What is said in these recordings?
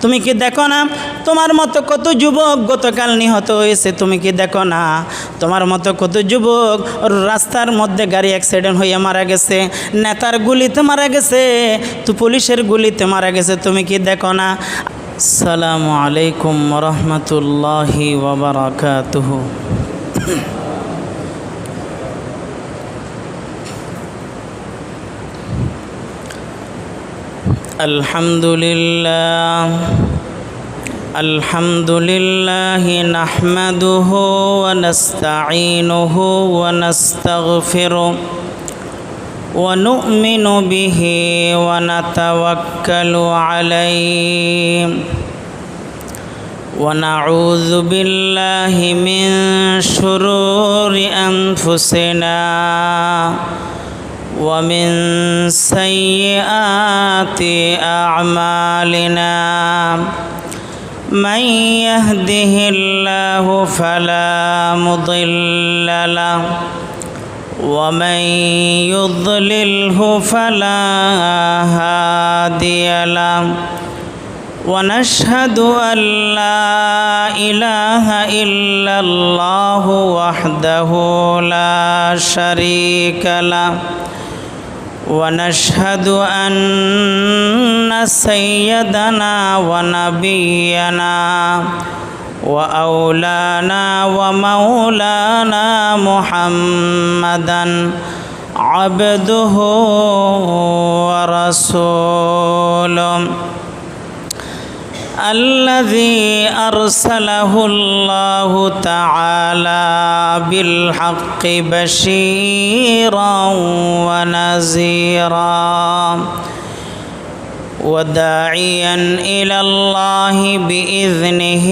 তুমি কি দেখো না তোমার মতো কত যুবক গতকাল নিহত হয়েছে? তুমি কি দেখো না তোমার মতো কত যুবক রাস্তার মধ্যে গাড়ি অ্যাক্সিডেন্ট হয়ে মারা গেছে, নেতার গুলিতে মারা গেছে, তো পুলিশের গুলিতে মারা গেছে? তুমি কি দেখো না? আসসালামু আলাইকুম ওয়া রাহমাতুল্লাহি ওয়া বারাকাতুহু। আলহামদুলিল্লাহ নাহমাদুহু ওয়া নাস্তাঈনুহু ওয়া নাস্তাগফিরুহু ওয়া নু'মিনু বিহি ওয়া নাতাওয়াক্কালু আলাইহি ওয়া নাউযু বিল্লাহি মিন শুরুরি আনফুসিনা ومن سيئات أعمالنا من يهده الله فلا مضل له ومن يضلله فلا هادي له ونشهد أن لا إله إلا الله وحده لا شريك له ونشهد أن سيدنا ونبينا وأولانا ومولانا محمدا عبده ورسوله الذي أرسله الله تعالى بالحق بشيرا ونذيرا وداعيا إلى الله بإذنه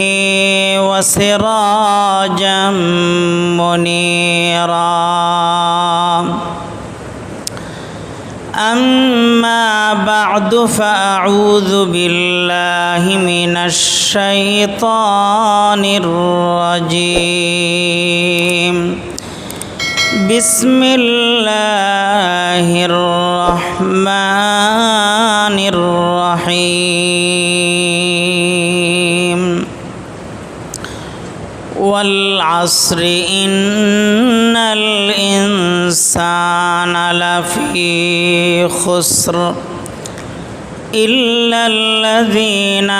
وسراجا منيرا. أما بعد فأعوذ بالله من الشيطان الرجيم. بسم الله الرحمن الرحيم. والعصر إن الإنسان لفي خسر إلا الذين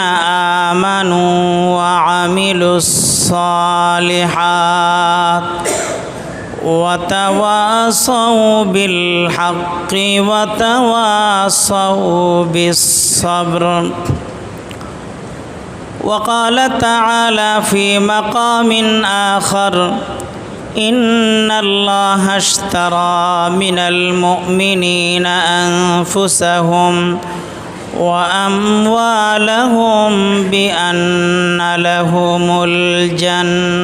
آمنوا وعملوا الصالحات وتواصوا بالحق وتواصوا بالصبر. وقال تعالى في مقام آخر إن الله اشترى من المؤمنين أنفسهم وأموالهم بأن لهم الجنة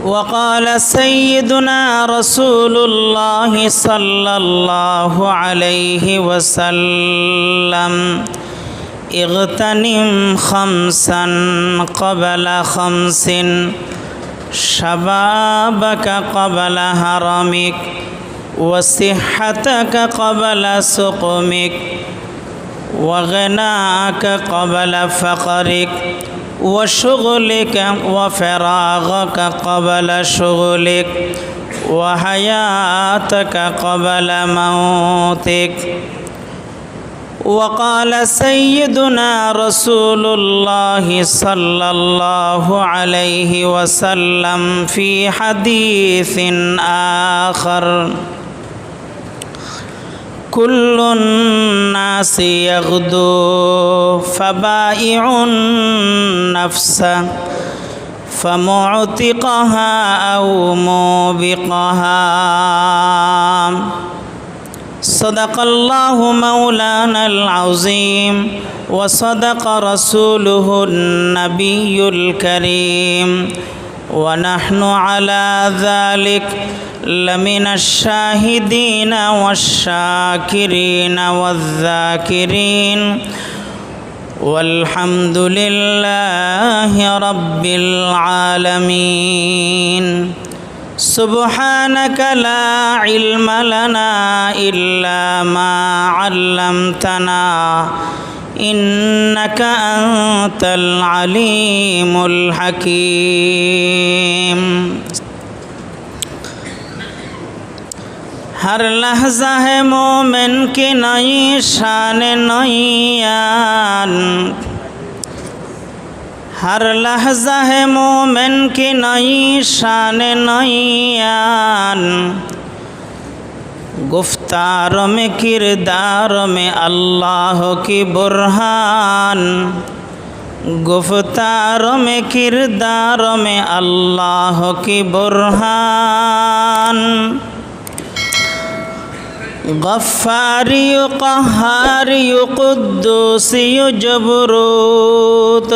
وقال سيدنا رسول الله صلى الله عليه وسلم اغتنم خمسا قبل خمس شبابك قبل هرمك وصحتك قبل سقمك وغناك قبل فقرك وشغلك وفراغك قبل شغلك وحياتك قبل موتك. وقال سيدنا رسول الله صلى الله عليه وسلم في حديث آخر كل الناس يغدو فبائع نفسه فمعتقها أو موبقها. صدق الله مولانا العظيم وصدق رسوله النبي الكريم ونحن على ذلك لمن الشاهدين والشاكرين والذاكرين والحمد لله رب العالمين. সুবহানাকা লা ইলমা লানা ইল্লা মা আল্লামতানা ইন্নাকা আনতাল আলিমুল হাকীম। हर लहज़ा है मोमिन की नई शान नईयान, हर लहज़ा है मोमिन की नई शान नईयान। गुफ्तार में किरदार में अल्लाह की बुरहान, गुफ्तार में किरदार में अल्लाह की बुरहान। गफ्फारी क़हारी क़ुद्दूसी जबरूत,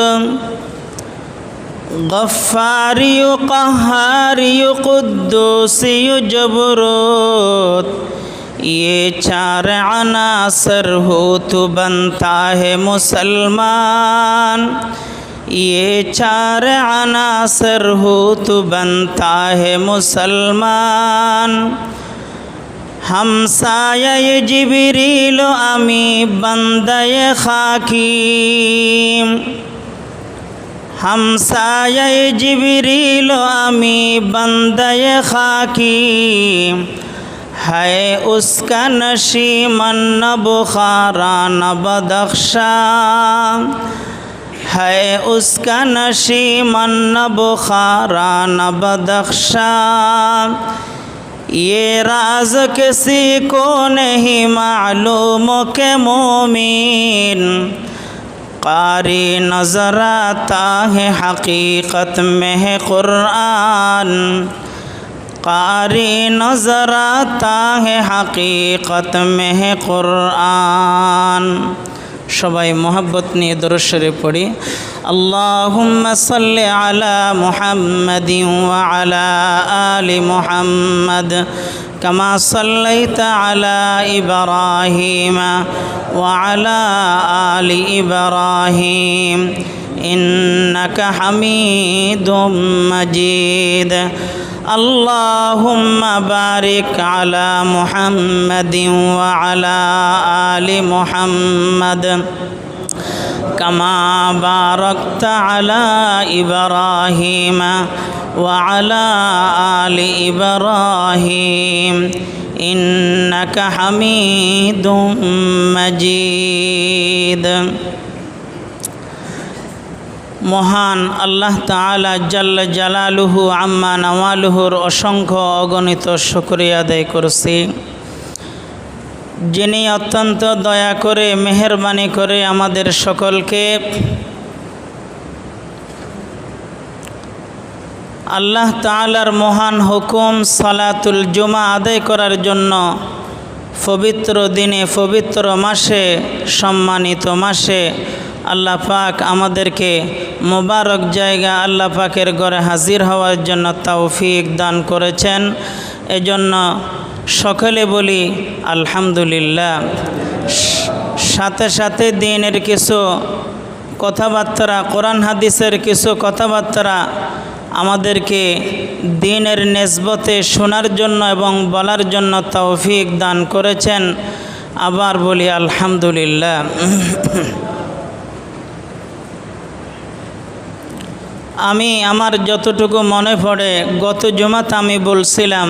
गफ्फारी क़हारी क़ुद्दूसी जबरूत। ये चार अनासर हो तो बनता है मुसलमान, ये चार अनासर हो तो बनता है मुसलमान। हमसाये जिबरील आमी बंदे खाकीम, हमसाये जिबरील आमी बंदे खाकीम। है उसका नशीमन न बुखारा न बदख्शा, है उसका नशीमन न बुखारा न बदख्शा। ये राज किसी को नहीं मालूम के मोमिन, कारी नजर आता है हकीकत में है कुरान, कारी नजर आता है हकीकत में है कुरान। সবাই মোহাব্বত নিয়ে দরুদ শরীফ পড়ি। আল্লাহুম্মা সাল্লি আলা মুহাম্মাদিন ওয়া আলা আলি মুহাম্মাদ কামা সাল্লাইতা আলা ইব্রাহিম ওয়া আলা আলি ইব্রাহিম ইন্নাকা হামিদুম মাজিদ। اللهم بارك على محمد وعلى آل محمد كما باركت على إبراهيم وعلى آل إبراهيم إنك حميد مجيد। মহান আল্লাহ তাআলা জাল্লা জালালুহু আম্মা নাওয়ালুহুর অসংখ্য অগণিত শুকরিয়া আদায় করছি, যিনি অত্যন্ত দয়া করে মেহেরবানি করে আমাদের সকলকে আল্লাহ তাআলার মহান হুকুম সালাতুল জুমা আদায় করার জন্য পবিত্র দিনে পবিত্র মাসে সম্মানিত মাসে আল্লাহ পাক আমাদেরকে মোবারক জায়গা আল্লাহ পাকের ঘরে হাজির হওয়ার জন্য তৌফিক দান করেছেন। এজন্য সকলে বলি আলহামদুলিল্লাহ। সাথে সাথে দিনের কিছু কথাবার্তা, কোরআন হাদিসের কিছু কথাবার্তা আমাদেরকে দিনের নেসবতে শোনার জন্য এবং বলার জন্য তৌফিক দান করেছেন। আবার বলি আলহামদুলিল্লাহ। আমি আমার যতটুকু মনে পড়ে গত জুমাতে আমি বলছিলাম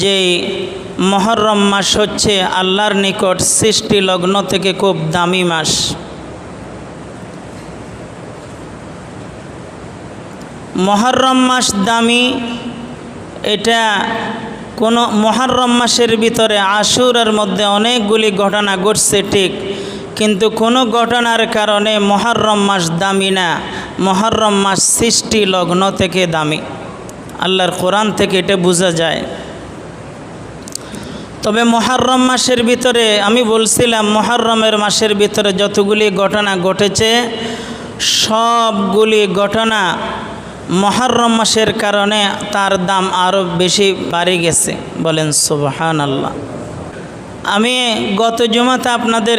যে মুহররম মাস হচ্ছে আল্লাহর নিকট সৃষ্টি লগ্ন থেকে খুব দামি মাস। মুহররম মাস দামি, এটা কোনো মুহররম মাসের ভিতরে আশুরার মধ্যে অনেকগুলি ঘটনা ঘটছে ঠিক, কিন্তু কোনো ঘটনার কারণে মুহররম মাস দামি না। মুহররম মাস সৃষ্টি লগ্ন থেকে দামি, আল্লাহর কোরআন থেকে এটা বোঝা যায়। তবে মুহররম মাসের ভিতরে আমি বলছিলাম মুহররমের মাসের ভিতরে যতগুলি ঘটনা ঘটেছে সবগুলি ঘটনা মুহররম মাসের কারণে তার দাম আরও বেশি বাড়ে গেছে। বলেন সুবহানাল্লাহ। আমি গত জুমাতে আপনাদের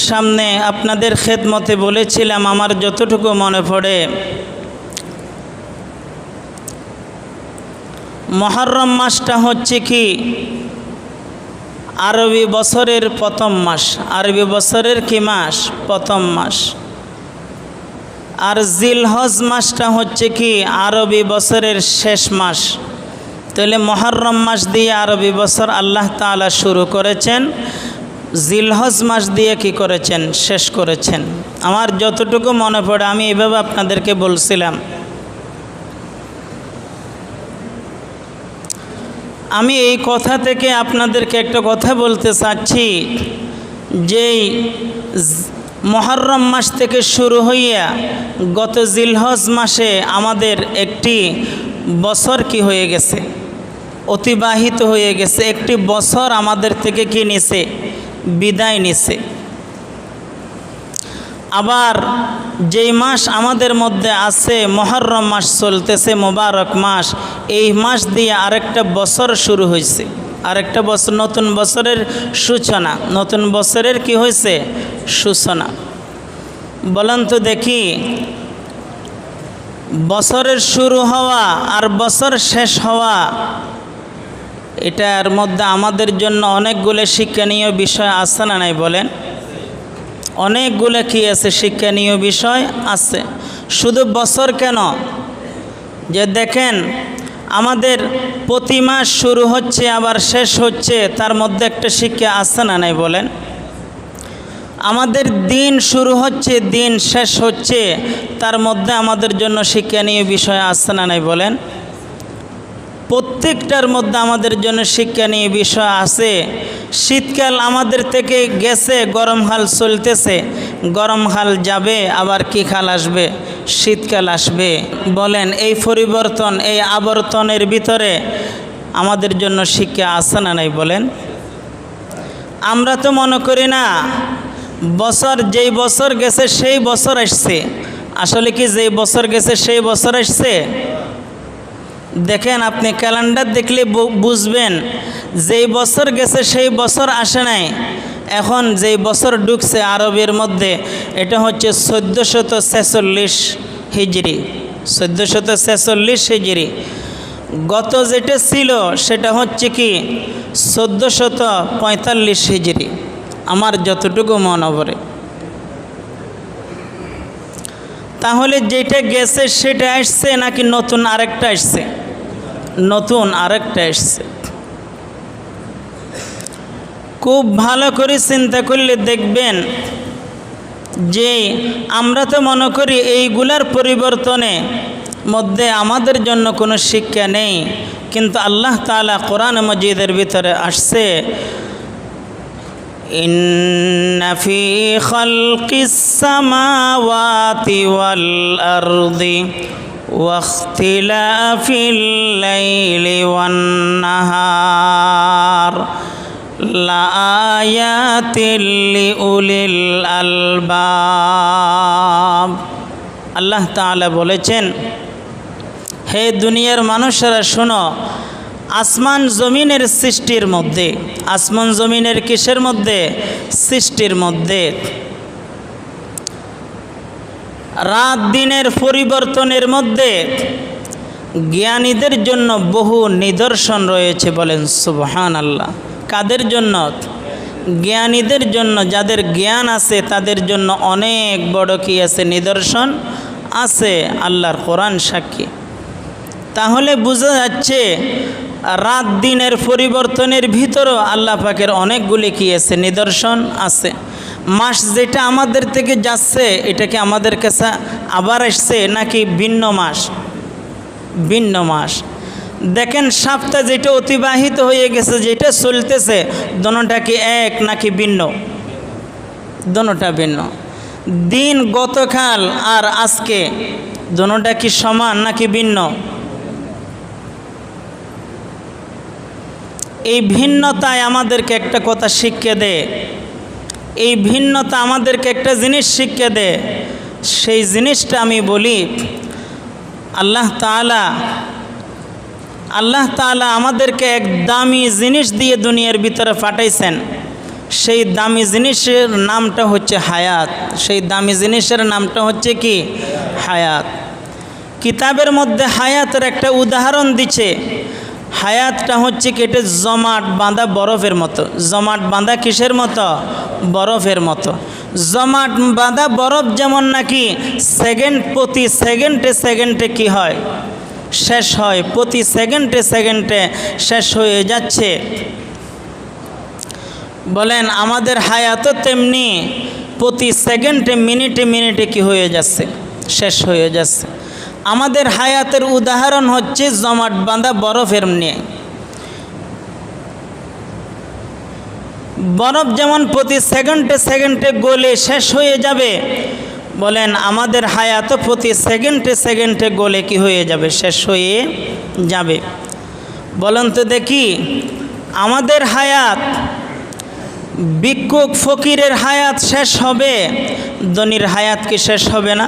সামনে আপনাদের খেদমতে বলেছিলাম আমার যতটুকু মনে পড়ে মুহররম মাসটা হচ্ছে কি আরবি বছরের প্রথম মাস। আরবি বছরের কি মাস? প্রথম মাস। আর জিলহজ মাসটা হচ্ছে কি আরবি বছরের শেষ মাস। তাহলে মুহররম মাস দিয়ে আরবি বছর আল্লাহ তাআলা শুরু করেছেন, জিলহজ মাস দিয়ে কি করেছেন? শেষ করেছেন। আমার যতটুকু মনে পড়ে আমি এভাবে আপনাদেরকে বলছিলাম। আমি এই কথা থেকে আপনাদেরকে একটা কথা বলতে চাচ্ছি, যেই মুহররম মাস থেকে শুরু হইয়া গত জিলহজ মাসে আমাদের একটি বছর কি হয়ে গেছে? অতিবাহিত হয়ে গেছে। একটি বছর আমাদের থেকে কি নিছে? বিদায় নিছে। আবার যেই মাস আমাদের মধ্যে আছে মুহররম মাস চলতেছে, মোবারক মাস, এই মাস দিয়ে আরেকটা বছর শুরু হয়েছে। আরেকটা বছর, নতুন বছরের সূচনা। নতুন বছরের কি হয়েছে? সূচনা। বলেন তো দেখি, বছরের শুরু হওয়া আর বছর শেষ হওয়া, এটার মধ্যে আমাদের জন্য অনেকগুলো শিক্ষণীয় বিষয় আছে না নাই? বলেন, অনেকগুলো কি আছে? শিক্ষণীয় বিষয় আছে। শুধু বছর কেন, যে দেখেন আমাদের প্রতি মাস শুরু হচ্ছে আবার শেষ হচ্ছে, তার মধ্যে একটা শিক্ষা আছে না নাই? বলেন, আমাদের দিন শুরু হচ্ছে, দিন শেষ হচ্ছে, তার মধ্যে আমাদের জন্য শিক্ষণীয় বিষয় আছে না নাই? বলেন, প্রত্যেকটার মধ্যে আমাদের জন্য শিক্ষণীয় বিষয় আছে। শীতকাল আমাদের থেকে গেছে, গরমকাল চলতেছে, গরমকাল যাবে, আবার কি কাল আসবে? শীতকাল আসবে। বলেন, এই পরিবর্তন, এই আবর্তনের ভিতরে আমাদের জন্য শিক্ষা আছে না নাই? বলেন, আমরা তো মনে করি না বছর, যেই বছর গেছে সেই বছর আসছে। আসলে কি যেই বছর গেছে সেই বছর আসছে? দেখেন, আপনি ক্যালেন্ডার দেখলে বুঝবেন যেই বছর গেছে সেই বছর আসে নাই। এখন যেই বছর ঢুকছে আরবের মধ্যে, এটা হচ্ছে 1446 হিজরি। 1446 হিজরি। গত যেটা ছিল সেটা হচ্ছে কি 1445 হিজরি, আমার যতটুকু মনে পড়ে। তাহলে যেটা গেছে সেটা আসছে নাকি নতুন আরেকটা আসছে? নতুন আরেকটা আসছে। খুব ভালো করে চিন্তা করলে দেখবেন যে আমরা তো মনে করি এইগুলার পরিবর্তনে মধ্যে আমাদের জন্য কোনো শিক্ষা নেই, কিন্তু আল্লাহ তাআলা কোরআন মজিদের ভিতরে আসছে, ইন্না ফি খালকিস সামাওয়াতি ওয়াল আরদি ওয়াখতিলাফিল লাইলি ওয়ান নাহার লাআয়াতিল লিউলিল আলবাব। আল্লাহ তাআলা বলেছেন, হে দুনিয়ার মানুষেরা শোনো, আসমান জমিনের সৃষ্টির মধ্যে, আসমান জমিনের কিসের মধ্যে? সৃষ্টির মধ্যে, রাত দিনের পরিবর্তনের মধ্যে জ্ঞানীদের জন্য বহু নিদর্শন রয়েছে। বলেন সুবহানাল্লাহ। কাদের জন্য? জ্ঞানীদের জন্য। যাদের জ্ঞান আছে তাদের জন্য অনেক বড় কি আছে? নিদর্শন আছে। আল্লাহর কোরআন সাক্ষী। তাহলে বোঝা যাচ্ছে রাত দিনের পরিবর্তনের ভিতরেও আল্লাহ পাকের অনেকগুলি কি আছে? নিদর্শন আছে। মাস যেটা আমাদের থেকে যাচ্ছে, এটা কি আমাদের কাছে আবার আসছে নাকি ভিন্ন মাস? ভিন্ন মাস। দেখেন, সপ্তাহ যেটা অতিবাহিত হয়ে গেছে, যেটা চলতেছে, দোনোটা কি এক নাকি ভিন্ন? দোনোটা ভিন্ন। দিন গতকাল আর আজকে দোনোটা কি সমান নাকি ভিন্ন? এই ভিন্নতায় আমাদেরকে একটা কথা শিক্ষা দেয়। এই ভিন্নতা আমাদেরকে একটা জিনিস শিক্ষা দেয়। সেই জিনিসটা আমি বলি, আল্লাহ তাআলা আমাদেরকে এক দামি জিনিস দিয়ে দুনিয়ার ভিতরে পাঠাইছেন। সেই দামি জিনিসের নামটা হচ্ছে হায়াত। সেই দামি জিনিসের নামটা হচ্ছে কি? হায়াত। কিতাবের মধ্যে হায়াতের একটা উদাহরণ দিচ্ছে। হায়াতটা হচ্ছে কি, এটা জমাট বাঁধা বরফের মতো। জমাট বাঁধা কিসের মতো? বরফের মতো। জমাট বাঁধা বরফ যেমন নাকি প্রতি সেকেন্ডে সেকেন্ডে কি হয়? শেষ হয়। প্রতি সেকেন্ডে সেকেন্ডে শেষ হয়ে যাচ্ছে। বলেন আমাদের হায়াতও তেমনি প্রতি সেকেন্ডে মিনিটে মিনিটে কি হয়ে যাচ্ছে? শেষ হয়ে যাচ্ছে। আমাদের হায়াতের উদাহরণ হচ্ছে জমাট বাঁধা বরফের নিয়ে। বরফ যেমন প্রতি সেকেন্ডে সেকেন্ডে গলে শেষ হয়ে যাবে, বলেন আমাদের হায়াতও প্রতি সেকেন্ডে সেকেন্ডে গলে কি হয়ে যাবে? শেষ হয়ে যাবে। বলেন তো দেখি, আমাদের হায়াত, ভিক্ষুক ফকিরের হায়াত শেষ হবে, ধনীর হায়াত কি শেষ হবে না?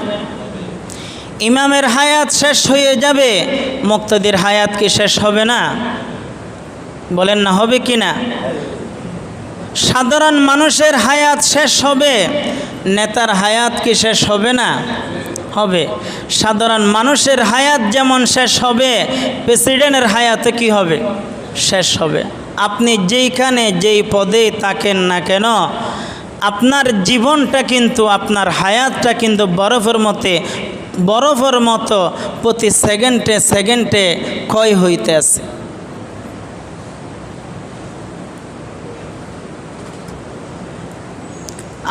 ইমামের হায়াত শেষ হয়ে যাবে, মুক্তাদির হায়াত কি শেষ হবে না? বলেন না, হবে কি না? সাধারণ মানুষের হায়াত শেষ হবে, নেতার হায়াত কি শেষ হবে না? হবে। সাধারণ মানুষের হায়াত যেমন শেষ হবে, প্রেসিডেন্টের হায়াতে কি হবে? শেষ হবে। আপনি যেইখানে যেই পদে থাকেন না কেন, আপনার জীবনটা কিন্তু, আপনার হায়াতটা কিন্তু বরফের মতো প্রতি সেকেন্ডে সেকেন্ডে ক্ষয় হইতে আছে।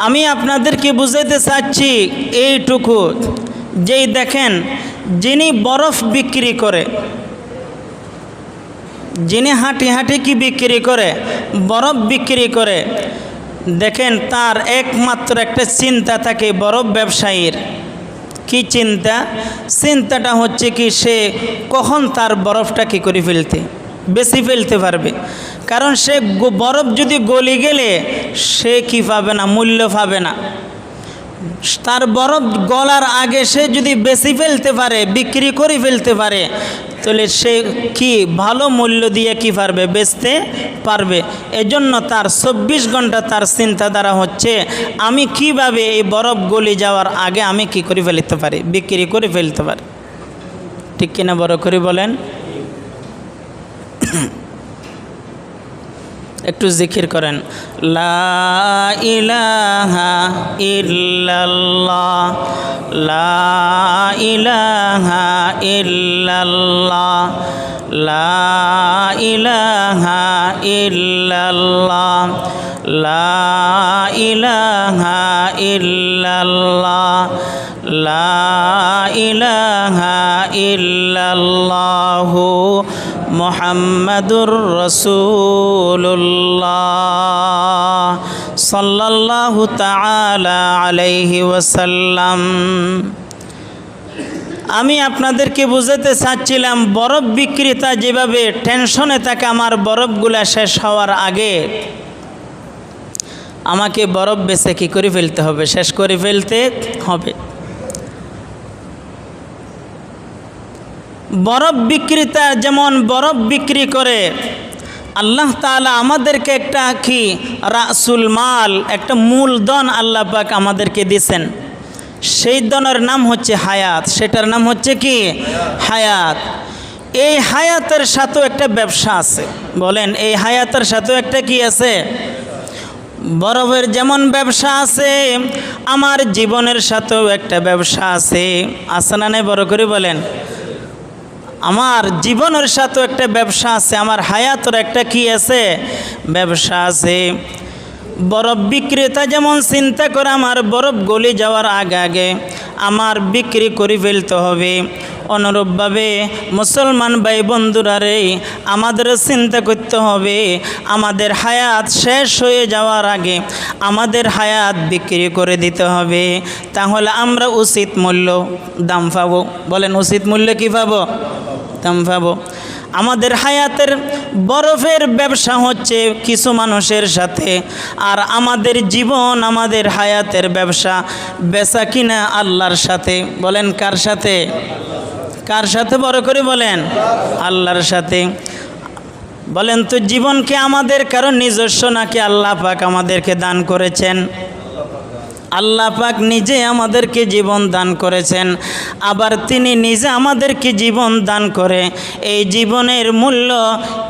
আমি আপনাদেরকে বুঝাইতে চাচ্ছি এইটুকু, যেই দেখেন যিনি বরফ বিক্রি করে, যিনি হাঁটি হাঁটি কি বিক্রি করে? বরফ বিক্রি করে। দেখেন তার একমাত্র একটা চিন্তা থাকে বরফ ব্যবসায়ীর। কি চিন্তা? চিন্তাটা হচ্ছে কি, সে কখন তার বরফটা কি করে বেশি ফেলতে পারবে। কারণ সে বরফ যদি গলে গেলে সে কি পাবে না? মূল্য পাবে না। তার বরফ গলার আগে সে যদি বেশি ফেলতে পারে, বিক্রি করে ফেলতে পারে, তাহলে সে কি ভালো মূল্য দিয়ে কি পারবে? বেচতে পারবে। এজন্য তার 24 ঘন্টা তার চিন্তাধারা হচ্ছে আমি কিভাবে এই বরফ গলে যাওয়ার আগে আমি কি করে ফেলতে পারি, বিক্রি করে ফেলতে পারি। ঠিক কিনা বড় করে বলেন? একটু জিকির করেন, লা ইলাহা ইল্লাল্লাহ, লা ইলাহা ইল্লাল্লাহ, লা ইলাহা ইল্লাল্লাহ, লা ইলাহা ইল্লাল্লাহ, লা ইলাহা ইল্লাল্লাহু মুহাম্মাদুর রাসূলুল্লাহ সাল্লাল্লাহু তাআলা আলাইহি ওয়াসাল্লাম। আমি আপনাদেরকে বুঝাতে চাচ্ছিলাম, বরফ বিক্রেতা যেভাবে টেনশনে থাকে আমার বরফগুলা শেষ হওয়ার আগে, আমাকে বরফ বেচে কী করে ফেলতে হবে? শেষ করে ফেলতে হবে। বরফ বিক্রেতা যেমন বরফ বিক্রি করে, আল্লাহ তাআলা আমাদেরকে একটা কি রাসুল মাল, একটা মূলধন আল্লাহ পাক আমাদেরকে দিয়েছেন। সেই ধনের নাম হচ্ছে হায়াত। সেটার নাম হচ্ছে কি? হায়াত। এই হায়াতের সাথেও একটা ব্যবসা আছে। বলেন, এই হায়াতের সাথেও একটা কি আছে? বরফের যেমন ব্যবসা আছে, আমার জীবনের সাথেও একটা ব্যবসা আছে। আছে না নাই? বড় করে বলেন। আমার জীবনের সাথেও একটা ব্যবসা আছে, আমার হায়াতের একটা কি আছে? ব্যবসা আছে। বরফ বিক্রেতা যেমন চিন্তা করে আমার বরফ গলে যাওয়ার আগে আগে আমার বিক্রি করে ফেলতে হবে, অনুরূপভাবে মুসলমান ভাই বন্ধুরা রে, আমাদেরও চিন্তা করতে হবে আমাদের হায়াত শেষ হয়ে যাওয়ার আগে আমাদের হায়াত বিক্রি করে দিতে হবে। তাহলে আমরা উচিত মূল্য দাম পাবো। বলেন, উচিত মূল্য কি পাবো? দাম পাবো। আমাদের হায়াতের বরফের ব্যবসা হচ্ছে কিছু মানুষের সাথে, আর আমাদের জীবন, আমাদের হায়াতের ব্যবসা বেচা কিনা আল্লাহর সাথে। বলেন, কার সাথে? কার সাথে? বড় করে বলেন, আল্লাহর সাথে। বলেন তো, জীবনকে আমাদের কারো নিজস্ব নাকি আল্লাহ পাক আমাদেরকে দান করেছেন? আল্লাহ পাক নিজে আমাদেরকে জীবন দান করেছেন, আবার তিনি নিজে আমাদেরকে জীবন দান করে এই জীবনের মূল্য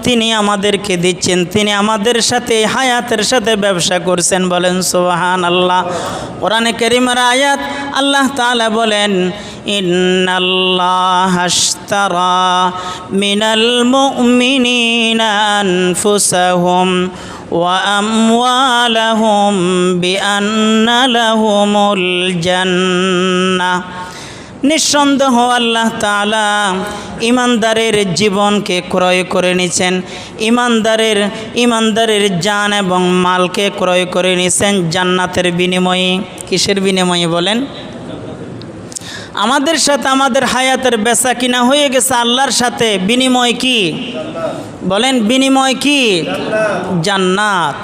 তিনি আমাদেরকে দিচ্ছেন। তিনি আমাদের সাথে হায়াতের সাথে ব্যবসা করছেন। বলেন সুবহানাল্লাহ। কোরআনে কারীমের আয়াত আল্লাহ তাআলা বলেন, ইন্নাল্লাহা আশতারা মিনাল মুমিনিনা আনফুসাহুম ওয়া আমওয়ালাহুম বিআন্না লাহুমুল জান্নাহ। নিঃসন্দেহ আল্লাহ তাআলা ইমানদারের জীবনকে ক্রয় করে নিছেন, ইমানদারের জান এবং মালকে ক্রয় করে নিছেন জান্নাতের বিনিময়ে। কিসের বিনিময়ে বলেন? আমাদের সাথে আমাদের হায়াতের বেচা কিনা হয়ে গেছে আল্লাহর সাথে। বিনিময় কি বলেন? বিনিময় কি? জান্নাত।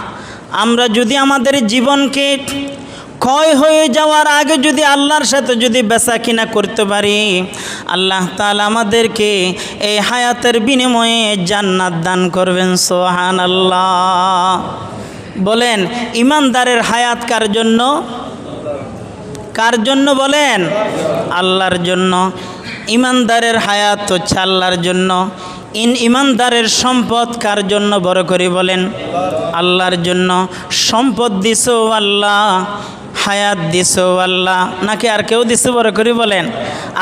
আমরা যদি আমাদের জীবনকে ক্ষয় হয়ে যাওয়ার আগে যদি আল্লাহর সাথে যদি বেচা কিনা করতে পারি, আল্লাহ তাআলা আমাদেরকে এই হায়াতের বিনিময়ে জান্নাত দান করবেন। সুবহানাল্লাহ। বলেন ইমানদারের হায়াত কার জন্য? কার জন্য বলেন? আল্লাহর জন্য। ইমানদারের হায়াত হচ্ছে আল্লাহর জন্য। ইমানদারের সম্পদ কার জন্য বড় করে বলেন? আল্লাহর জন্য। সম্পদ দিছো আল্লাহ, হায়াত দিছো আল্লাহ, নাকি আর কেউ দিছে বড় করে বলেন?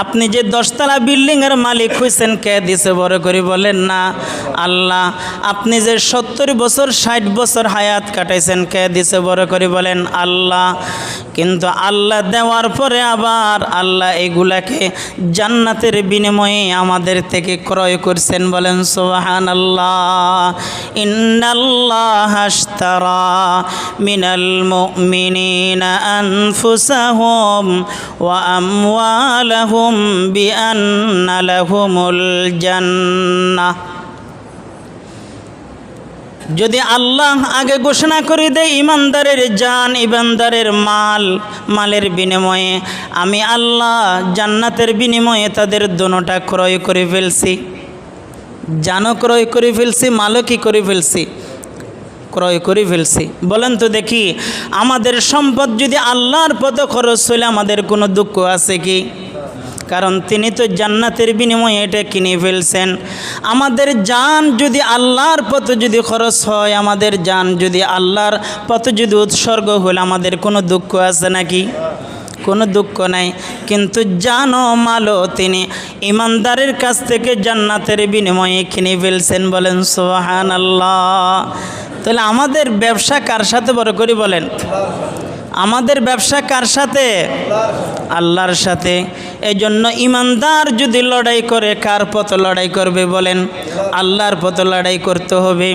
আপনি যে 10 তলা বিল্ডিংয়ের মালিক হয়েছেন কে দিছে বড় করে বলেন? না, আল্লাহ। আপনি যে 70 বছর 60 বছর হায়াত কাটাইছেন কে দিছে বড় করে বলেন? আল্লাহ। কিন্তু আল্লাহ দেওয়ার পরে আবার আল্লাহ এগুলাকে জান্নাতের বিনিময়ে আমাদের থেকে ক্রয় করছেন। বলেন সুবহানাল্লাহ। ইন্নাল্লাহা আশতারা মিনাল মুমিনিনা আনফুসাহুম ওয়া আমওয়ালাহুম বিআন্না লাহুমুল জান্নাহ। যদি আল্লাহ আগে ঘোষণা করে দেয় ইমানদারের জান, ইমানদারের মালের বিনিময়ে আমি আল্লাহ জান্নাতের বিনিময়ে তাদের দোনোটা ক্রয় করে ফেলছি। জানও ক্রয় করে ফেলছি, মালও কি করে ফেলছি? ক্রয় করে ফেলছি। বলেন তো দেখি, আমাদের সম্পদ যদি আল্লাহর পথে খরচ হলে আমাদের কোনো দুঃখ আছে কি? কারণ তিনি তো জান্নাতের বিনিময়ে এটা কিনে ফেলছেন। আমাদের জান যদি আল্লাহর পথে যদি খরচ হয়, আমাদের জান যদি আল্লাহর পথে যদি উৎসর্গ হলে আমাদের কোনো দুঃখ আছে নাকি? কোনো দুঃখ নাই। কিন্তু জান ও মালও তিনি ইমানদারের কাছ থেকে জান্নাতের বিনিময়ে কিনে ফেলছেন। বলেন সুবহানাল্লাহ। তাহলে আমাদের ব্যবসা কার সাথে বড় করে বলেন? আমাদের ব্যবসা কার সাথে? আল্লাহর সাথে। এই জন্য ইমানদার যদি লড়াই করে কার পথে লড়াই করবে বলেন? আল্লাহর পথে লড়াই করতে হবে।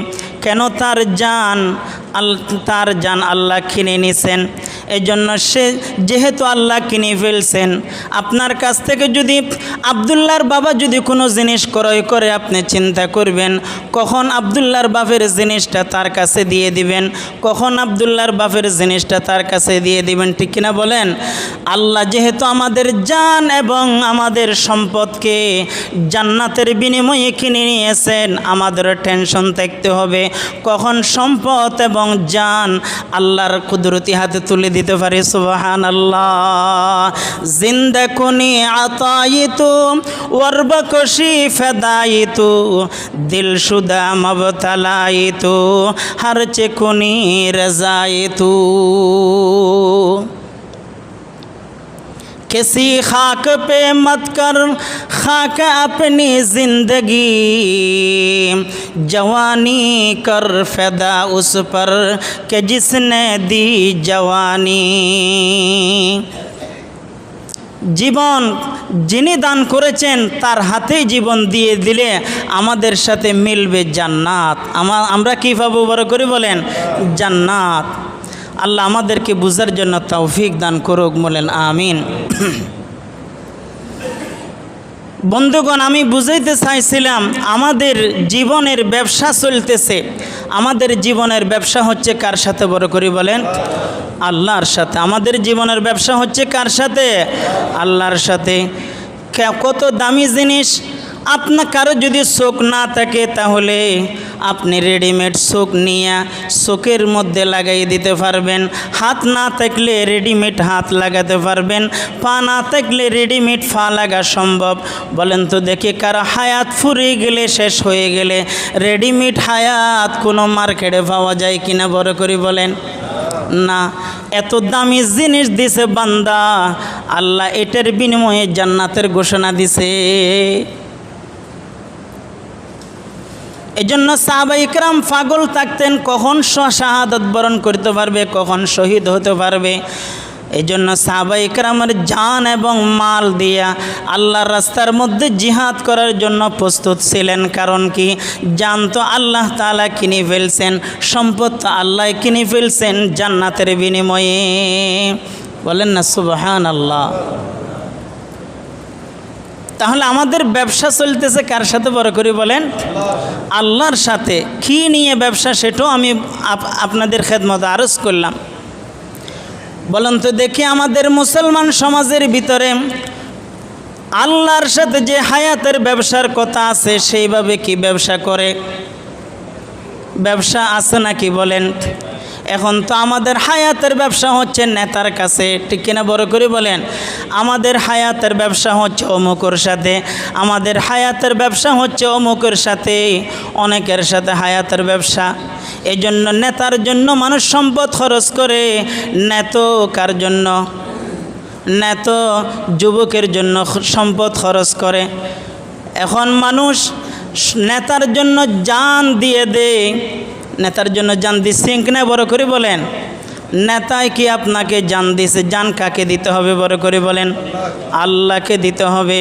কেন? তার জান আল্লাহ কিনে নিছেন। এই জন্য সে যেহেতু আল্লাহ কিনে ফেলছেন, আপনার কাছ থেকে যদি আব্দুল্লাহর বাবা যদি কোনো জিনিস ক্রয় করে আপনি চিন্তা করবেন কখন আব্দুল্লাহর বাপের জিনিসটা তার কাছে দিয়ে দিবেন, কখন আব্দুল্লাহর বাপের জিনিসটা তার কাছে দিয়ে দিবেন, ঠিক কিনা বলেন? আল্লাহ যেহেতু আমাদের জান এবং আমাদের সম্পদকে জান্নাতের বিনিময়ে কিনে নিয়েছেন, আমাদের টেনশন থাকতে হবে কখন সম্পদ এবং জান আল্লাহর কুদরতি হাতে তুলে দিতে পারি। সুবহানাল্লাহ। জিন্দা কুনি আতাইতু ওয়ারবাকশি ফেদাইতু দিল শুদা মবতালাইতু হরচে কুনি রাজাইতু। किसी खाक पे मत कर खाक अपनी ज़िंदगी, जवानी कर फ़िदा उस पर के जिसने दी जवानी। জীবন যিনি দান করেছেন তার হাতেই জীবন দিয়ে দিলে আমাদের সাথে মিলবে জান্নাত। আমরা কী পাবো বড় করে বলেন? জান্নাত। আল্লাহ আমাদেরকে বুঝার জন্য তৌফিক দান করুক, বলেন আমিন। বন্ধুগণ, আমি বুঝাইতে চাইছিলাম আমাদের জীবনের ব্যবসা চলতেছে। আমাদের জীবনের ব্যবসা হচ্ছে কার সাথে বড় করে বলেন? আল্লাহর সাথে। আমাদের জীবনের ব্যবসা হচ্ছে কার সাথে? আল্লাহর সাথে। কত দামি জিনিস কারো যদি চোখ না থাকে তাহলে আপনি রেডিমেড চোখ নিয়ে চোখের মধ্যে লাগাই দিতে পারবেন। হাত না থাকলে রেডিমেড হাত লাগাতে পারবেন। পা না থাকলে রেডিমেড পা লাগা সম্ভব। বলেন তো দেখি, কারো হায়াত ফুরিয়ে গেলে, শেষ হয়ে গেলে রেডিমেড হায়াত কোনো মার্কেটে পাওয়া যায় কিনা বড় করে বলেন? না। এত দামি জিনিস দিছে বান্দা, আল্লাহ এটার বিনিময়ে জান্নাতের ঘোষণা দিছে। এজন্য সাহাবায়ে কেরাম পাগল থাকতেন কখন শাহাদাত বরণ করতে পারবে, কখন শহীদ হতে পারবে। এই জন্য সাহাবায়ে কেরামের জান এবং মাল দিয়া আল্লাহর রাস্তার মধ্যে জিহাদ করার জন্য প্রস্তুত ছিলেন। কারণ কি, জান তো আল্লাহ তাআলা কিনে ফেলছেন, সম্পদ তো আল্লাহ কিনে ফেলছেন জান্নাতের বিনিময়ে। বলেন না সুবহানাল্লাহ। তাহলে আমাদের ব্যবসা চলতেছে কার সাথে বড় করে বলেন? আল্লাহর সাথে। কি নিয়ে ব্যবসা সেটাও আমি আপনাদের খেদমতে আরজ করলাম। বলেন তো দেখি, আমাদের মুসলমান সমাজের ভিতরে আল্লাহর সাথে যে হায়াতের ব্যবসার কথা আছে সেইভাবে কি ব্যবসা করে? ব্যবসা আছে নাকি বলেন? এখন তো আমাদের হায়াতের ব্যবসা হচ্ছে নেতার কাছে, ঠিক কিনা বড় করে বলেন? আমাদের হায়াতের ব্যবসা হচ্ছে অমুকের সাথে, আমাদের হায়াতের ব্যবসা হচ্ছে অমুকের সাথে, অনেকের সাথে হায়াতের ব্যবসা। এই জন্য নেতার জন্য মানুষ সম্পদ খরচ করে, কার জন্য? নেত যুবকের জন্য সম্পদ খরচ করে। এখন মানুষ নেতার জন্য জান দিয়ে দেয়। নেতার জন্য জান দিচ্ছেন কিনা বড় করে বলেন? নেতায় কি আপনাকে জান দিছে? জান কাকে দিতে হবে বড় করে বলেন? আল্লাহকে দিতে হবে।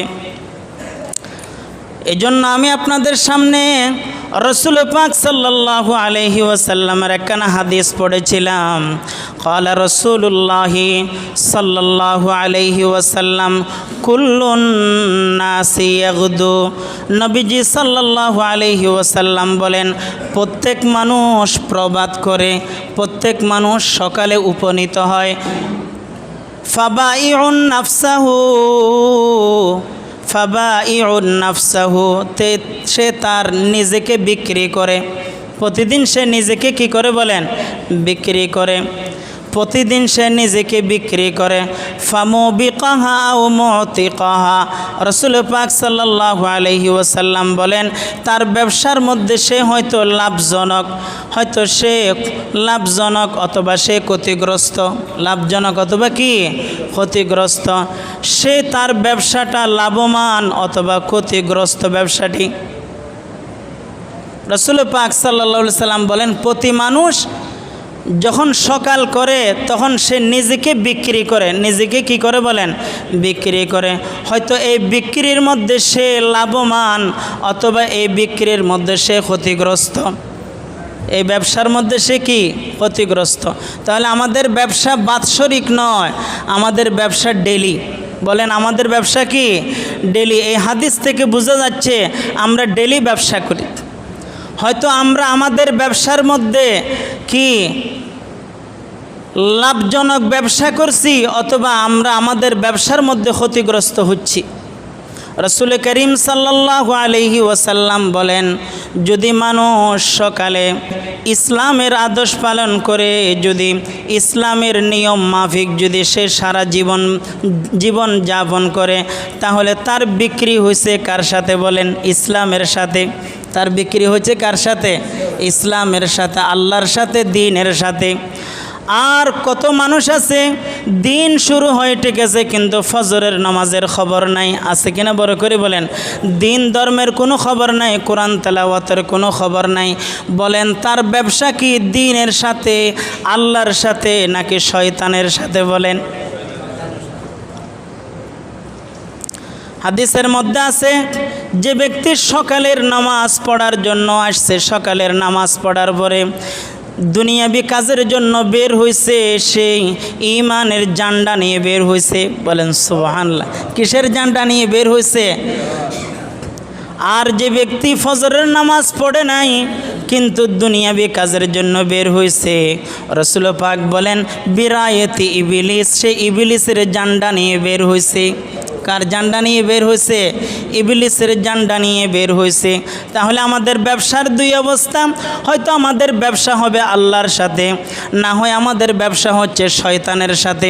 এজন্য আমি আপনাদের সামনে রসুল পাক সাল্লাল্লাহু আলাইহি ওয়াসাল্লামের একখানা হাদিস পড়েছিলাম। ক্বালা রাসূলুল্লাহি সাল্লাল্লাহু আলাইহি ওয়াসাল্লাম কুল্লুন নাসি ইয়াগদু। নবীজি সাল্লাল্লাহু আলাইহি ওয়াসাল্লাম বলেন, প্রত্যেক মানুষ প্রবাদ করে, প্রত্যেক মানুষ সকালে উপনীত হয়। ফাবাইউন নাফসাহু, ফাবাইউন নাফসাহু, সে তার নিজেকে বিক্রি করে। প্রতিদিন সে নিজেকে কি করে বলেন? বিক্রি করে। প্রতিদিন সে নিজেকে বিক্রি করে। ফামুবিকাহা আও মুতিকাহা। রাসূল পাক সাল্লাল্লাহু আলাইহি ওয়াসাল্লাম বলেন, তার ব্যবসার মধ্যে সে হয়তো লাভজনক, হয়তো সে লাভজনক অথবা সে ক্ষতিগ্রস্ত। লাভজনক অথবা কি ক্ষতিগ্রস্ত। সে তার ব্যবসাটা লাভবান অথবা ক্ষতিগ্রস্ত ব্যবসাটি। রাসূল পাক সাল্লাল্লাহু আলাইহি সাল্লাম বলেন, প্রতি মানুষ যখন সকাল করে তখন সে নিজেকে বিক্রি করে। নিজেকে কি করে বলেন? বিক্রি করে। হয়তো এই বিক্রির মধ্যে সে লাভবান অথবা এই বিক্রির মধ্যে সে ক্ষতিগ্রস্ত। এই ব্যবসার মধ্যে সে কি ক্ষতিগ্রস্ত। তাহলে আমাদের ব্যবসা বাৎসরিক নয়, আমাদের ব্যবসা ডেলি। বলেন আমাদের ব্যবসা কি ডেলি। এই হাদিস থেকে বোঝা যাচ্ছে আমরা ডেলি ব্যবসা করি। হয়তো আমরা আমাদের ব্যবসার মধ্যে কি লাভজনক ব্যবসা করছি অথবা আমরা আমাদের ব্যবসার মধ্যে ক্ষতিগ্রস্ত হচ্ছি। রাসূল করিম সাল্লাল্লাহু আলাইহি ওয়াসাল্লাম বলেন, যদি মানুষ সকালে ইসলামের আদর্শ পালন করে, যদি ইসলামের নিয়ম মাফিক যদি সে সারা জীবন যাপন করে, তাহলে তার বিক্রি হয়েছে কার সাথে বলেন? ইসলামের সাথে। তার বিক্রি হয়েছে কার সাথে? ইসলামের সাথে, আল্লাহর সাথে, দ্বীনের সাথে। আর কত মানুষ আছে দিন শুরু হয়ে ঠিক আছে কিন্তু ফজরের নামাজের খবর নাই। আছে কিনা বড় করে বলেন? দিন ধর্মের কোনো খবর নাই, কোরআন তেলাওয়াতের কোনো খবর নাই। বলেন তার ব্যবসা কি দ্বীনের সাথে, আল্লাহর সাথে নাকি শয়তানের সাথে? বলেন। হাদিসের মধ্যে আছে, যে ব্যক্তি সকালের নামাজ পড়ার জন্য আসছে, সকালের নামাজ পড়ার পরে দুনিয়াবি কাজের জন্য বের হয়েছে, সেই ঈমানের জান্ডা নিয়ে বের হয়েছে। বলেন সুবহানাল্লাহ। কিসের জান্ডা নিয়ে বের হয়েছে? আর যে ব্যক্তি ফজরের নামাজ পড়ে নাই কিন্তু দুনিয়াবি কাজের জন্য বের হয়েছে, রাসূল পাক বলেন বিরায়াতি ইবলিস, সে ইবলিসের জান্ডা নিয়ে বের হয়েছে। কার জান্ডা নিয়ে বের হয়েছে? ইবলিসের জান্ডা নিয়ে বের হয়েছে। তাহলে আমাদের ব্যবসার দুই অবস্থা, হয়তো আমাদের ব্যবসা হবে আল্লাহর সাথে, না হয় আমাদের ব্যবসা হচ্ছে শয়তানের সাথে।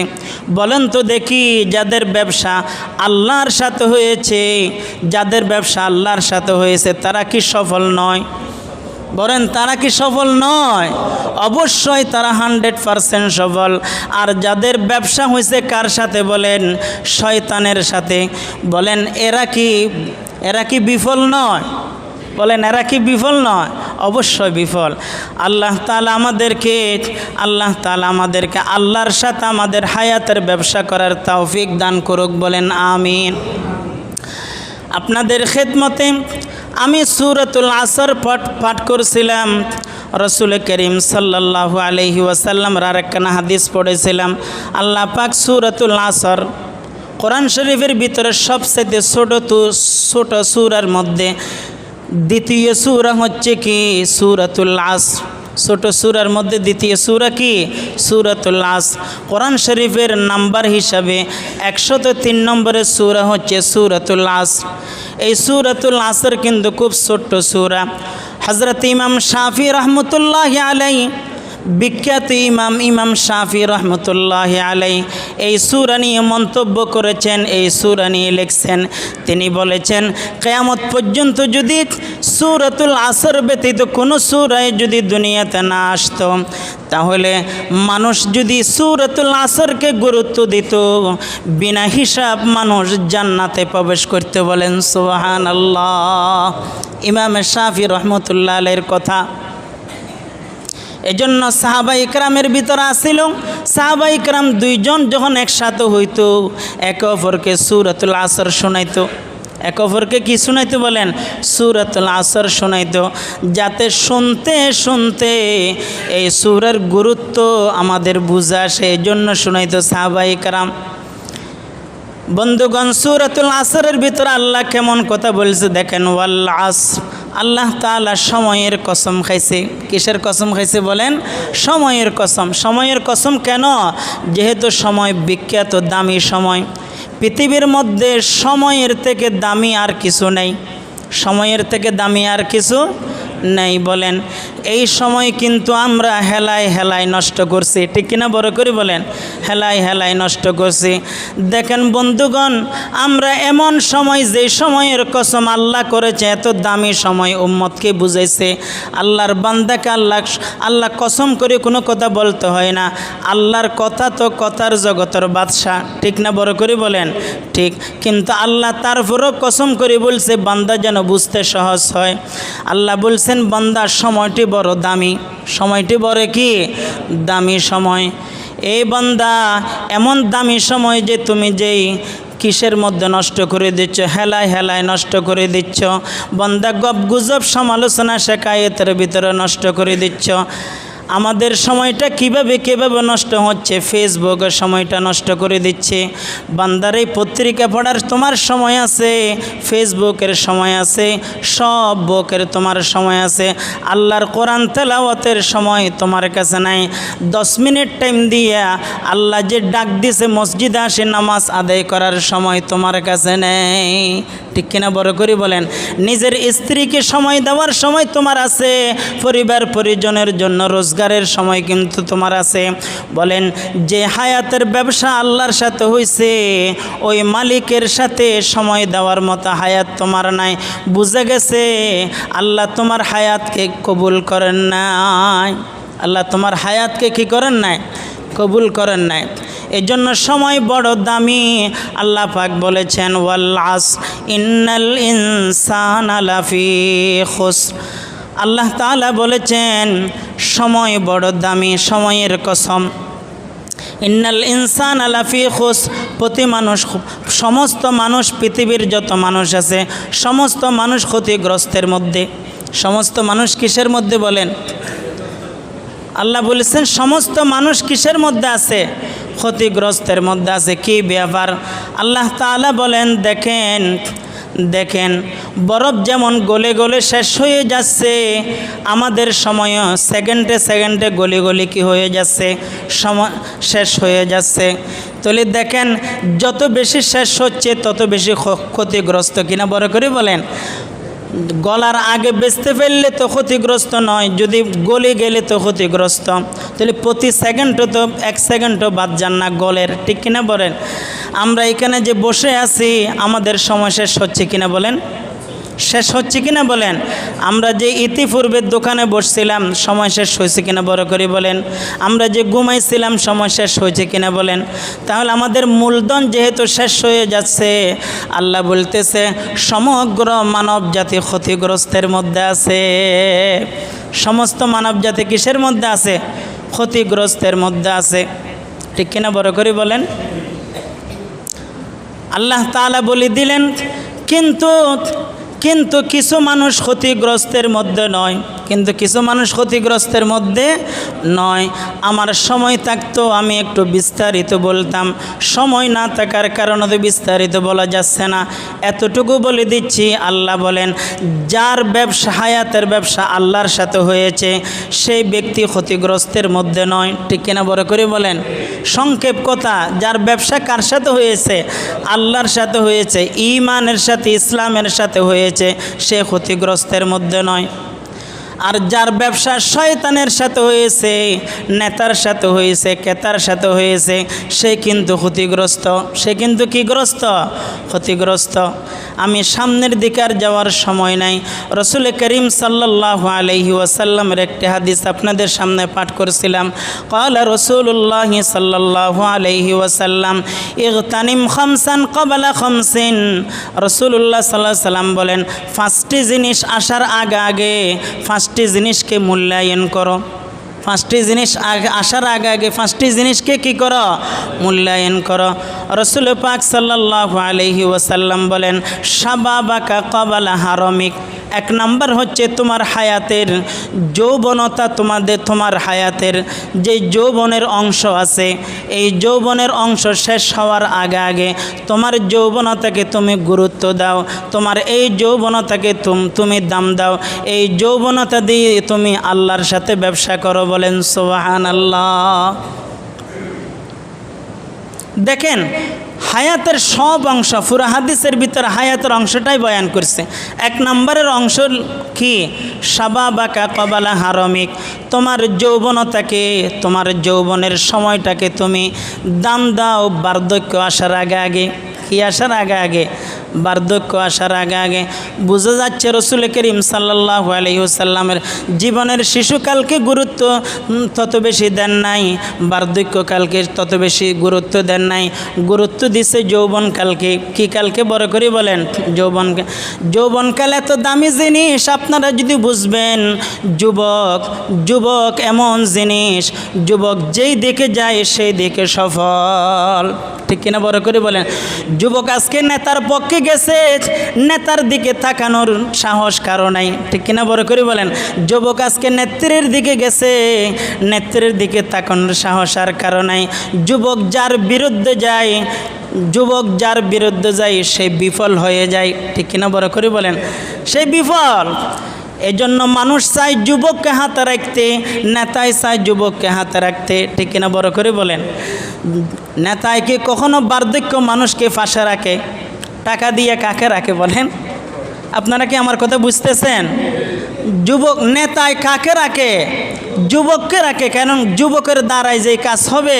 বলেন তো দেখি, যাদের ব্যবসা আল্লাহর সাথে হয়েছে, যাদের ব্যবসা আল্লাহর সাথে হয়েছে তারা কি সফল নয়? বলেন, তারা কি সফল নয়? অবশ্যই তারা 100% সফল। আর যাদের ব্যবসা হয়েছে কার সাথে? বলেন, শয়তানের সাথে। বলেন, এরা কি বিফল নয়? বলেন, এরা কি বিফল নয়? অবশ্যই বিফল। আল্লাহ তাআলা আমাদেরকে আল্লাহর সাথে আমাদের হায়াতের ব্যবসা করার তৌফিক দান করুক। বলেন আমিন। আপনাদের খেদমতে আমি সূরাতুল আসর পাঠ করছিলাম। রসুল করিম সাল্লাল্লাহু আলাইহি ওয়াসাল্লামের আরেকখানা হাদিস পড়েছিলাম। আল্লাহ পাক সূরাতুল আসর কোরআন শরীফের ভিতরে সবচেয়ে ছোট সূরার মধ্যে দ্বিতীয় সূরা হচ্ছে কি? সূরাতুল আসর। ছোট সূরার মধ্যে দ্বিতীয় সূরা কি? সূরাতুল আসর। কোরআন শরীফের নাম্বার হিসাবে 103 নম্বরের সূরা হচ্ছে সূরাতুল আসর। এই সূরাতুল আসর কিন্তু খুব ছোট্ট সূরা। হযরত ইমাম শাফি রহমতুল্লাহি আলাইহি, বিখ্যাত ইমাম শাফি রহমতুল্লাহি আলাইহি এই সূরা নিয়ে মন্তব্য করেছেন, এই সূরা নিয়ে লিখছেন। তিনি বলেছেন, কিয়ামত পর্যন্ত যদি সূরাতুল আসর ব্যতীত কোনো সূরায় যদি দুনিয়াতে না আসতো, তাহলে মানুষ যদি সূরাতুল আসরকে গুরুত্ব দিত, বিনা হিসাব মানুষ জান্নাতে প্রবেশ করতে। বলেন সুবহানাল্লাহ। ইমাম শাফি রহমতুল্লাহ আলাইহির কথা। এজন্য সাহাবা ইকরামের ভিতরে আসিল, সাহাবা ইকরাম দুইজন যখন একসাথে হইতো, একে অপরকে সূরাতুল আসর শোনাইতো। একে অপরকে কি শোনাইতো? বলেন, সূরাতুল আসর শোনাইতো, যাতে শুনতে শুনতে এই সূরার গুরুত্ব আমাদের বুঝা আসে। এই জন্য শোনাইতো সাহাবা ইকরাম। বন্ধুগণ, সূরাতুল আসরের ভিতরে আল্লাহ কেমন কথা বলছে দেখেন। ওয়াল আসর, আল্লাহ তাআলা সময়ের কসম খাইছে। কিসের কসম খাইছে? বলেন, সময়ের কসম। সময়ের কসম কেন? যেহেতু সময় বিখ্যাত দামি সময়। পৃথিবীর মধ্যে সময়ের থেকে দামি আর কিছু নেই। সময়ের থেকে দামি আর কিছু নেই। বলেন, এই সময় কিন্তু আমরা হেলায় নষ্ট করছি, ঠিক কিনা? বড় করে বলেন, হেলায় নষ্ট করছি। দেখেন বন্ধুগণ, আমরা এমন সময়, যে সময়ের কসম আল্লাহ করেছে, এত দামি সময় উম্মতকে বুঝাইছে। আল্লাহর বান্দাকে আল্লাহ কসম করে কোনো কথা বলতে হয় না। আল্লাহর কথা তো কথার জগতের বাদশা, ঠিক না? বড় করে বলেন, ঠিক। কিন্তু আল্লাহ তারপরও কসম করে বলছে বান্দা যেন বুঝতে সহজ হয়। আল্লাহ বলছেন, বান্দার সময়টি বড় দামি। সময়টি বড় কি? দামি সময়। এই বান্দা, এমন দামি সময় যে তুমি যেই কিসের মধ্যে নষ্ট করে দিচ্ছ? হেলায় নষ্ট করে দিচ্ছ। বান্দা গপগুজব, সমালোচনা, শেখায়েতের ভিতরে নষ্ট করে দিচ্ছ। আমাদের সময়টা কিভাবে নষ্ট হচ্ছে? ফেসবুকের সময়টা নষ্ট করে দিচ্ছে। বান্দার এই পত্রিকা পড়ার তোমার সময় আছে, ফেসবুকের সময় আছে, সব বুকের তোমার সময় আছে। আল্লাহর কোরআন তেলাওয়াতের সময় তোমার কাছে নাই। 10 মিনিট টাইম দিয়া আল্লাহ যে ডাক দিছে মসজিদে আসে নামাজ আদায় করার সময় তোমার কাছে নেই, ঠিক কিনা? বড় করে বলেন। নিজের স্ত্রীকে সময় দেওয়ার সময় তোমার আছে, পরিবার পরিজনের জন্য রোজগারের সময় কিন্তু তোমার আছে। বলেন, যে হায়াতের ব্যবসা আল্লাহর সাথে হইছে, ওই মালিকের সাথে সময় দেওয়ার মতো হায়াত তোমার নাই। বুঝে গেছে আল্লাহ তোমার হায়াতকে কবুল করেন নাই। আল্লাহ তোমার হায়াতকে কি করেন নাই? কবুল করেন নাই। এই জন্য সময় বড় দামি। আল্লাহ পাক বলেছেন, ওয়াল আসর ইন্নাল ইনসানা লাফি খুসর। আল্লাহ তাআলা বলেছেন সময় বড় দামি, সময়ের কসম। ইন্নাল ইনসানা লাফি খুসর, প্রতি মানুষ, সমস্ত মানুষ, পৃথিবীর যত মানুষ আছে সমস্ত মানুষ ক্ষতিগ্রস্তের মধ্যে। সমস্ত মানুষ কিসের মধ্যে? বলেন, আল্লাহ বলেছেন সমস্ত মানুষ কিসের মধ্যে আছে? ক্ষতিগ্রস্তের মধ্যে আছে। কি ব্যাপার? আল্লাহ তাআলা বলেন, দেখেন বরফ যেমন গলে গলে শেষ হয়ে যাচ্ছে, আমাদের সময়ও সেকেন্ডে গলে কি হয়ে যাচ্ছে? সময় শেষ হয়ে যাচ্ছে। তাহলে দেখেন যত বেশি শেষ হচ্ছে তত বেশি ক্ষতিগ্রস্ত কিনা বড় করে বলেন। গলার আগে বেচতে ফেললে তো ক্ষতিগ্রস্ত নয়, যদি গলে গেলে তো ক্ষতিগ্রস্ত। তাহলে প্রতি সেকেন্ডও তো 1 সেকেন্ডও বাদ যান না গলের, ঠিক কিনা বলেন। আমরা এখানে যে বসে আছি আমাদের সময় শেষ হচ্ছে কিনা বলেন, শেষ হচ্ছে কিনা বলেন। আমরা যে ইতিপূর্বের দোকানে বসছিলাম সময় শেষ হয়েছে কিনা বড় করে বলেন। আমরা যে ঘুমাইছিলাম সময় শেষ হয়েছে কিনা বলেন। তাহলে আমাদের মূলধন যেহেতু শেষ হয়ে যাচ্ছে, আল্লাহ বলতেছে সমগ্র মানব জাতি ক্ষতিগ্রস্তের মধ্যে আছে। সমস্ত মানব জাতি কিসের মধ্যে আছে? ক্ষতিগ্রস্তের মধ্যে আছে, ঠিক কিনা বড় করে বলেন। আল্লাহ তাআলা বলে দিলেন কিন্তু কিছু মানুষ ক্ষতিগ্রস্তের মধ্যে নয়, কিন্তু কিছু মানুষ ক্ষতিগ্রস্তের মধ্যে নয়। আমার সময় থাকতো আমি একটু বিস্তারিত বলতাম, সময় না থাকার কারণে তো বিস্তারিত বলা যাচ্ছে না। এতটুকু বলে দিচ্ছি, আল্লাহ বলেন যার ব্যবসা হায়াতের ব্যবসা আল্লাহর সাথে হয়েছে সেই ব্যক্তি ক্ষতিগ্রস্তের মধ্যে নয়, ঠিক কিনা বড় করে বলেন। সংক্ষেপ কথা, যার ব্যবসা কার সাথে হয়েছে? আল্লাহর সাথে হয়েছে, ঈমানের সাথে ইসলামের সাথে হয়েছে, সে ক্ষতিগ্রস্তের মধ্যে নয়। আর যার ব্যবসা শয়তানের সাথে হয়েছে, নেতার সাথে হয়েছে, ক্রেতার সাথে হয়েছে, সে কিন্তু ক্ষতিগ্রস্ত। সে কিন্তু কি গ্রস্ত? ক্ষতিগ্রস্ত। আমি সামনের দিকে আর যাওয়ার সময় নাই। রসুল করিম সাল্লাল্লাহু আলাইহি ওয়াসাল্লামের একটি হাদিস আপনাদের সামনে পাঠ করেছিলাম। ক্বালা রাসূলুল্লাহ সাল্লাল্লাহু আলাইহি ওয়াসাল্লাম ইগতানিম খামসান ক্বাবলা খামসিন। রাসূলুল্লাহ সাল্লাল্লাহু আলাইহি ওয়াসাল্লাম বলেন 5টি জিনিস আসার আগে 5টি জিনিসকে মূল্যায়ন করো। 5টি জিনিস আসার আগে 5টি জিনিসকে কী করো? মূল্যায়ন করো। রসুল পাক সাল্লাল্লাহু আলাইহি ওয়াসাল্লাম বলেন শাবাবাকা ক্বাবলা হারামিক। 1 নম্বর হচ্ছে তোমার হায়াতের যৌবনতা, তোমার হায়াতের যে যৌবনের অংশ আছে, এই যৌবনের অংশ শেষ হওয়ার আগে তোমার যৌবনতাকে তুমি গুরুত্ব দাও, তোমার এই যৌবনতাকে তুমি দাম দাও। এই যৌবনতা দিয়ে তুমি আল্লাহর সাথে ব্যবসা করো, বলেন সুবহানাল্লাহ। দেখেন হায়াতের সব অংশ, পুরো হাদিসের ভিতরে হায়াতের অংশটাই বয়ান করছে। 1 নম্বরের অংশ কি? শাবাবাকা ক্বাবলা হারামিক। তোমার যৌবনতাকে, তোমার যৌবনের সময়টাকে তুমি দাম দাও বার্ধক্য আসার আগে। কি আসার আগে? বার্ধক্য আসার আগে। বোঝা যাচ্ছে রসুল করিম সাল্লাল্লাহু আলাইহি ওয়াসাল্লামের জীবনের শিশুকালকে গুরুত্ব তত বেশি দেন নাই, বার্ধক্যকালকে তত বেশি গুরুত্ব দেন নাই। গুরুত্ব দিছে যৌবনকালকে। কি কালকে বড় করে বলেন? যৌবনকে। যৌবনকাল এত দামি জিনিস, আপনারা যদি বুঝবেন। যুবক এমন জিনিস, যুবক যেই দিকে যায় সেই দিকে সফল, ঠিক কিনা বড় করে বলেন। যুবক আজকে নেতার পক্ষে গেছে, নেতার দিকে তাকানোর সাহস কারো নাই, ঠিক কিনা বড় করে বলেন। যুবক আজকে নেত্রীর দিকে গেছে, নেত্রীর দিকে তাকানোর সাহস আর কারো নাই। যুবক যার বিরুদ্ধে যায় সে বিফল হয়ে যায়, ঠিক কিনা বড় করে বলেন। সেই বিফল। এজন্য মানুষ চায় যুবককে হাতে রাখতে, নেতায় চায় যুবককে হাতে রাখতে, ঠিক কিনা বড় করে বলেন। নেতায় কি কখনো বার্ধক্য মানুষকে ফাঁসে রাখে? টাকা দিয়ে কাকে রাখে বলেন? আপনারা কি আমার কথা বুঝতেছেন? যুবক নেতায় কাকে রাখে? যুবককে রাখে। কারণ যুবকের দ্বারাই যেই কাজ হবে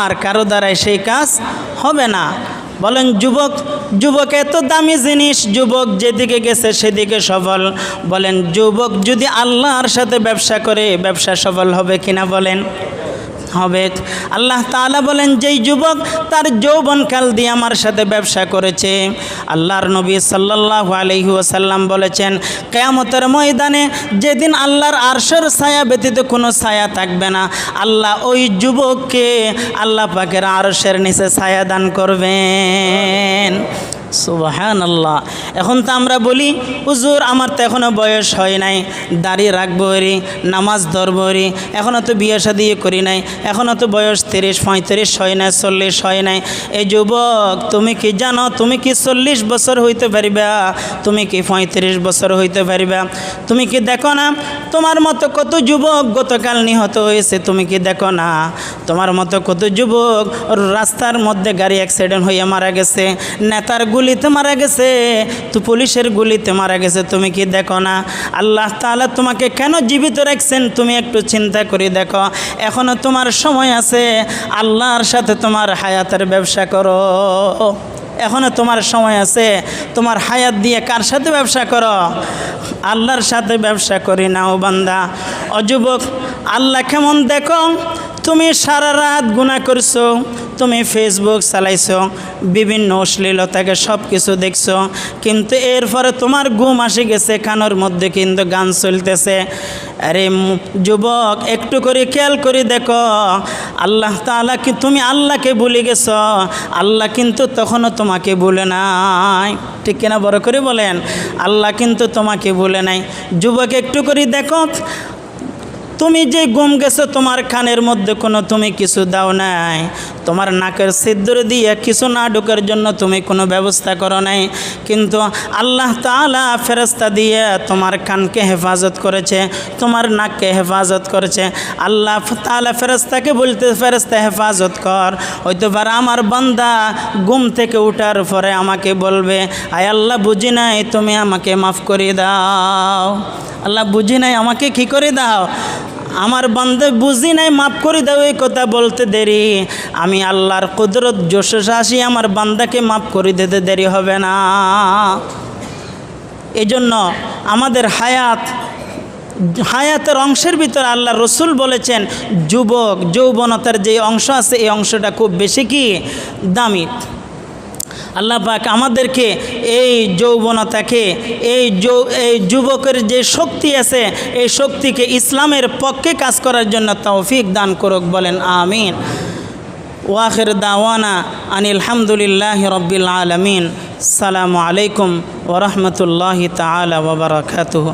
আর কারো দ্বারাই সেই কাজ হবে না। বলেন যুবক এত দামি জিনিস, যুবক যেদিকে গেছে সেদিকে সফল। বলেন যুবক যদি আল্লাহর সাথে ব্যবসা করে ব্যবসা সফল হবে কিনা বলেন? হবে। আল্লাহ তাআলা বলেন যেই যুবক তার যৌবনকাল দিয়ে আমার সাথে ব্যবসা করেছে, আল্লাহর নবী সাল্লাল্লাহু আলাইহি ওয়াসাল্লাম বলেছেন কিয়ামতের ময়দানে যেদিন আল্লাহর আরশের ছায়া ব্যতীত কোনো ছায়া থাকবে না, আল্লাহ ওই যুবককে আল্লাহ পাকের আরশের নিচে ছায়া দান করবেন। সুবহানাল্লাহ। এখন তো আমরা বলি হুজুর আমার তো এখনও বয়স হয় নাই, দাড়ি রাখবো রে, নামাজ ধরবো রে, এখনও তো বিয়ে শাদি করি নাই, এখনও তো বয়স 30-35 হয় নাই, 40 হয় নাই। এই যুবক তুমি কি জানো তুমি কি 40 বছর হইতে পারিবা? তুমি কি 35 বছর হইতে পারিবা? তুমি কি দেখো না তোমার মতো কত যুবক গতকাল নিহত হয়েছে? তুমি কি দেখো না তোমার মতো কত যুবক রাস্তার মধ্যে গাড়ি অ্যাক্সিডেন্ট হয়ে মারা গেছে, নেতার গুলিতে মারা গেছে, তো পুলিশের গুলিতে মারা গেছে? তুমি কি দেখো না? আল্লাহ তাআলা তোমাকে কেন জীবিত রাখছেন তুমি একটু চিন্তা করে দেখো। এখনও তোমার সময় আছে, আল্লাহর সাথে তোমার হায়াতের ব্যবসা করো। এখনও তোমার সময় আছে, তোমার হায়াত দিয়ে কার সাথে ব্যবসা করো? আল্লাহর সাথে ব্যবসা করি নাও বান্দা। অযুবক আল্লাহ কেমন দেখো, তুমি সারা রাত গুনাহ করছো, তুমি ফেসবুক চালাইছো, বিভিন্ন অশ্লীলতাকে সব কিছু দেখছো, কিন্তু এরপরে তোমার ঘুম আসে গেছে, কানের মধ্যে কিন্তু গান চলতেছে। আরে যুবক একটু করে খেয়াল করে দেখো, আল্লাহ তাআলা কি তুমি আল্লাহকে ভুলে গেছো? আল্লাহ কিন্তু তখনও তোমাকে ভুলে নাই, ঠিক কিনা বড় করে বলেন? আল্লাহ কিন্তু তোমাকে ভুলে নাই। যুবক একটু করে দেখো, তুমি যে ঘুম গেছো তোমার কানের মধ্যে কোনো তুমি কিছু দাও নাই, তোমার নাকের ছিদ্র দিয়ে কিছু না ঢোকার জন্য তুমি কোনো ব্যবস্থা করো নাই, কিন্তু আল্লাহ তাআলা ফেরেশতা দিয়ে তোমার কানকে হেফাজত করেছে, তোমার নাককে হেফাজত করেছে। আল্লাহ তাআলা ফেরেশতাকে বলতে, ফেরেশতা হেফাজত কর। হয়তো পারে আমার বান্দা ঘুম থেকে উঠার পরে আমাকে বলবে, আয় আল্লাহ বুঝি নাই, তুমি আমাকে মাফ করে দাও। আল্লাহ বুঝি নাই, আমাকে কি করে দাও? আমার বান্দা বুঝি নাই, মাফ করে দাও। এই কথা বলতে দেরি, আমি আল্লাহর কুদরত জোশে আসি আমার বান্দাকে মাফ করে দিতে দেরি হবে না। এজন্য আমাদের হায়াতের অংশের ভিতরে আল্লাহ রসুল বলেছেন যুবক যৌবনতার যে অংশ আছে এই অংশটা খুব বেশি কি দামি। আল্লাহ পাক আমাদেরকে এই যৌবনতাকে, এই যুবকের যে শক্তি আছে এই শক্তিকে ইসলামের পক্ষে কাজ করার জন্য তৌফিক দান করুক, বলেন আমিন। ওয়াখির দাওয়ানা আনিল হামদুলিল্লাহি রাব্বিল আলামিন। আসসালামু আলাইকুম ওয়া রাহমাতুল্লাহি তাআলা ওয়া বারাকাতুহু।